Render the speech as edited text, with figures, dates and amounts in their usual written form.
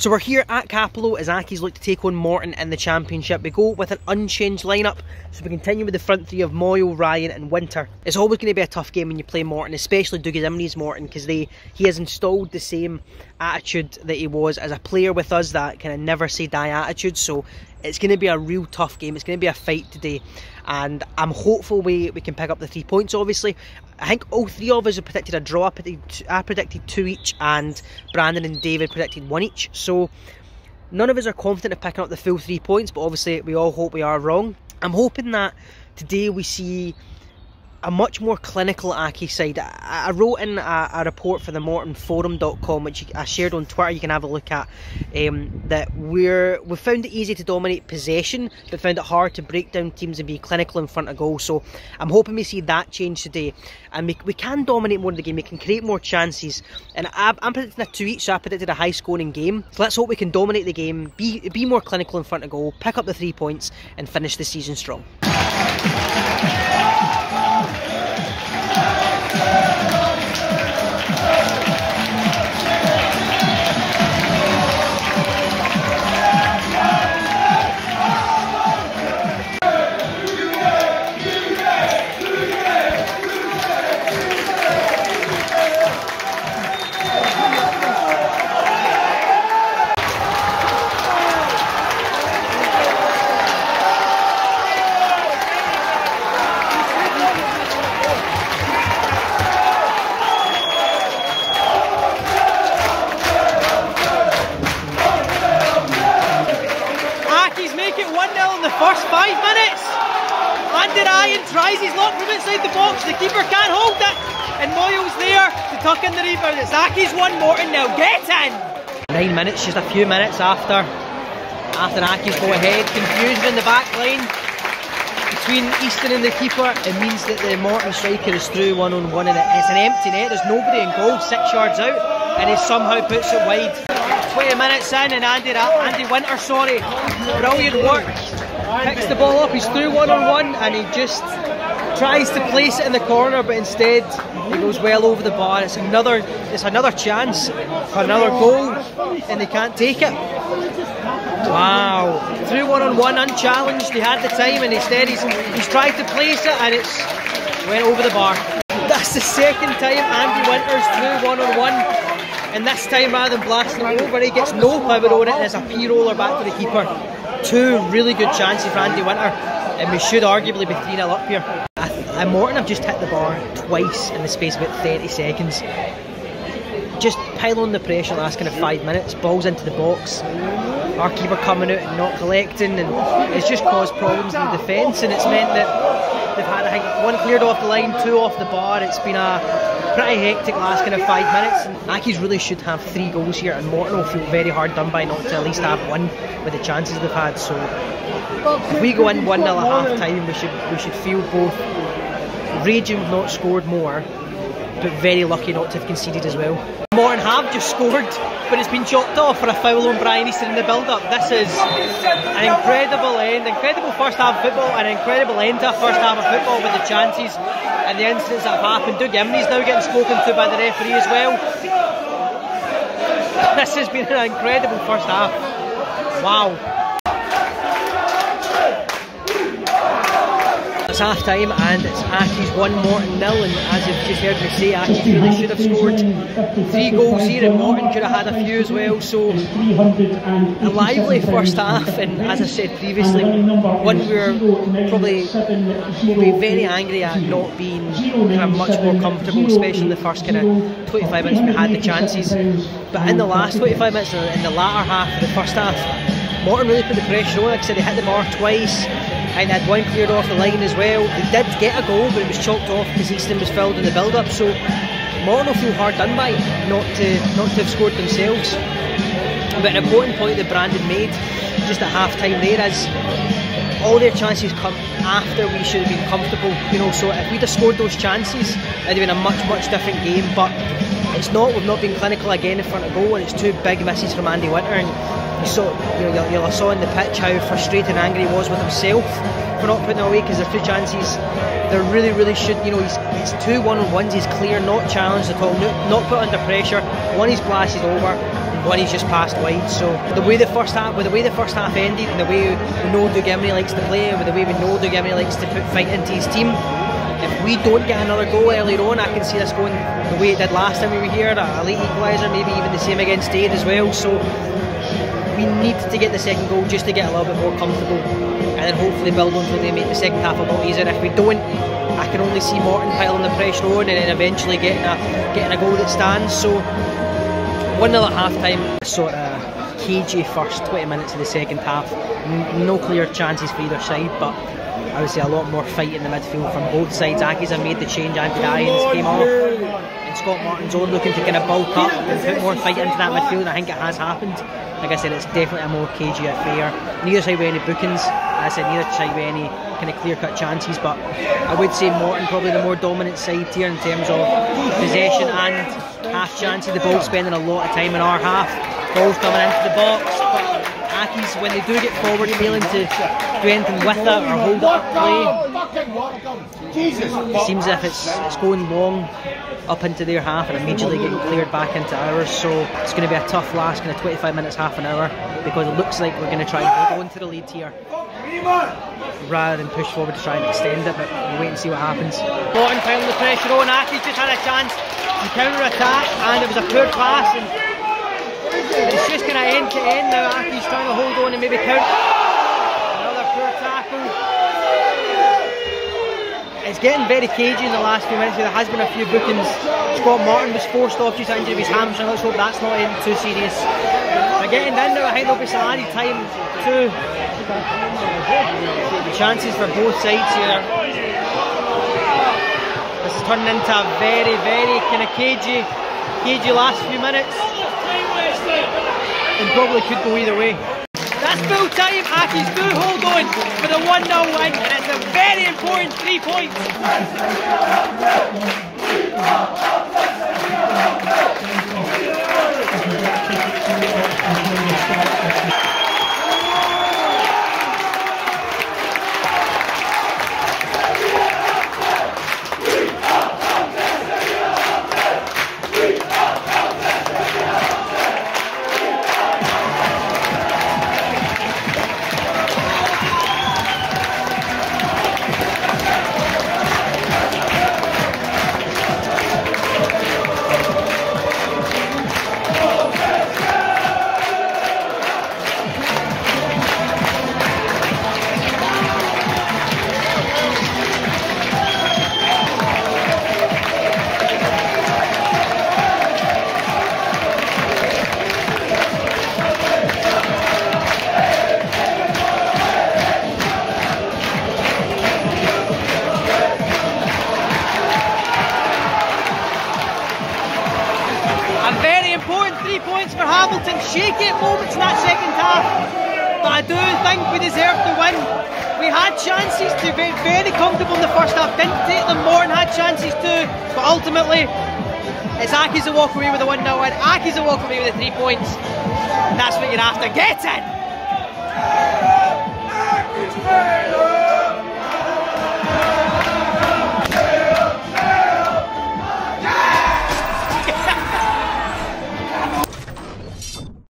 So we're here at Capello as Accies look to take on Morton in the Championship. We go with an unchanged lineup, so we continue with the front three of Moyo, Ryan and Winter. It's always going to be a tough game when you play Morton, especially Dougie Imrie's Morton, because he has installed the same attitude that he was as a player with us, that kind of never say die attitude. So it's going to be a real tough game. It's going to be a fight today, and I'm hopeful we can pick up the 3 points. Obviously, I think all three of us have predicted a draw. I predicted 2 each, and Brandon and David predicted 1 each. So none of us are confident of picking up the full 3 points, but obviously we all hope we are wrong. I'm hoping that today we see a much more clinical Accies side. I wrote in a report for the MortonForum.com, which I shared on Twitter, you can have a look at, that we've found it easy to dominate possession, but found it hard to break down teams and be clinical in front of goal. So I'm hoping we see that change today, and we can dominate more of the game, we can create more chances, and I'm predicting a 2 each, so I predicted a high scoring game. So let's hope we can dominate the game, be more clinical in front of goal, pick up the 3 points and finish the season strong. First 5 minutes, Andy Ryan tries his luck from inside the box, the keeper can't hold it, and Moyo's there to tuck in the rebound. It's Accies 1, Morton now, get in! 9 minutes, just a few minutes after Accies go ahead. Confusion in the back line between Easton and the keeper. It means that the Morton striker is through 1-on-1, and it's an empty net, there's nobody in goal, 6 yards out, and he somehow puts it wide. 20 minutes in, and Andy Winter, brilliant work. Picks the ball up, he's through 1-on-1, and he just tries to place it in the corner, but instead he goes well over the bar. It's another chance for another goal, and they can't take it. Wow, through 1-on-1, unchallenged, he had the time, and instead he's tried to place it, and it's went over the bar. That's the second time Andy Winter's through 1-on-1, and this time rather than blasting it over, he gets no pivot on it, and it's a P-roller back to the keeper. 2 really good chances for Andy Winter, and we should arguably be 3-0 up here. Morton have just hit the bar twice in the space of about 30 seconds. Just pile on the pressure last kind of 5 minutes, balls into the box, our keeper coming out and not collecting, and it's just caused problems in the defence, and it's meant that they've had, I think, 1 cleared off the line, 2 off the bar. It's been a pretty hectic last kind of 5 minutes, and Accies really should have 3 goals here, and Morton will feel very hard done by not to at least have 1 with the chances they've had. So if we go in 1-0 at half time, we should feel both raging we've not scored more, but very lucky not to have conceded as well. Morton have just scored, but it's been chopped off for a foul on Brian Easton in the build-up. This is an incredible end, incredible first half of football, and an incredible end to a first half of football with the chances and the incidents that have happened. Dougie Imrie's now getting spoken to by the referee as well. This has been an incredible first half. Wow. It's half time, and it's Accies 1, Morton 0, and as you've just heard me say, Accies really should have scored 3 goals here, and Morton could have had a few as well. So a lively first half, and as I said previously, one we were probably very angry at not being kind of much more comfortable, especially in the first kind of 25 minutes we had the chances. But in the last 25 minutes, in the latter half of the first half, Morton really put the pressure on. Like I said, they hit the bar twice, and they had 1 cleared off the line as well. They did get a goal, but it was chalked off because Easton was filled in the build-up. So Morton will feel hard done by not to have scored themselves. But an important point that Brandon made just at half time there is all their chances come after we should have been comfortable, you know. So if we'd have scored those chances, it'd have been a much different game. But it's not. We've not been clinical again in front of goal, and it's 2 big misses from Andy Winter. And you saw, you saw in the pitch how frustrated and angry he was with himself for not putting it away, because there's 2 chances there really should, you know, he's 2 1-on-1s, he's clear, not challenged at all, not put under pressure. One he's blasted over, and one he's just passed wide. So the way the first half ended, and the way we know Dugimri likes to play, with the way we know Dugimri likes to put fight into his team, if we don't get another goal earlier on, I can see us going the way it did last time we were here, a late equaliser, maybe even the same against Dade as well. So we need to get the second goal just to get a little bit more comfortable, and then hopefully build on until they make the second half a lot easier. If we don't, I can only see Morton piling the pressure on and then eventually getting a goal that stands. So 1-0 at half time, sort of cagey first 20 minutes of the second half. No clear chances for either side, but I would say a lot more fight in the midfield from both sides. Accies have made the change, Andy Irons came off, and Scott Martin's on looking to kind of bulk up and put more fight into that midfield, and I think it has happened. Like I said, it's definitely a more cagey affair. Neither side with any bookings, I said neither side with any kind of clear-cut chances, but I would say Morton probably the more dominant side here in terms of possession and half chances. The ball spending a lot of time in our half, balls coming into the box, but Accies, when they do get forward, failing to do anything with it or hold up play. It seems as if it's going long up into their half and immediately getting cleared back into ours. So it's going to be a tough last kind of 25 minutes, half an hour, because it looks like we're going to try and hold on to the lead here rather than push forward to try and extend it, but we'll wait and see what happens. Morton piling the pressure on. Accies just had a chance to counter attack, and it was a poor pass, and it's just kind of end to end now. Accies trying to hold on and maybe counter. Another poor tackle. It's getting very cagey in the last few minutes. There has been a few bookings. Scott Morton was forced off due to injury of his hamstring. Let's hope that's not too serious. We're getting in now. I think there'll be some added time too. Chances for both sides here. This is turning into a very kind of cagey last few minutes, and probably could go either way. That's full time. Accies do hold on for the 1-0 win, and it's a very important 3 points. Shaky at moments in that second half, but I do think we deserved to win. We had chances to be very comfortable in the first half, didn't take them. Morton had chances too, but ultimately it's Accies to walk away with a 1-0 win. Accies to walk away with the 3 points, and that's what you're after. Get in!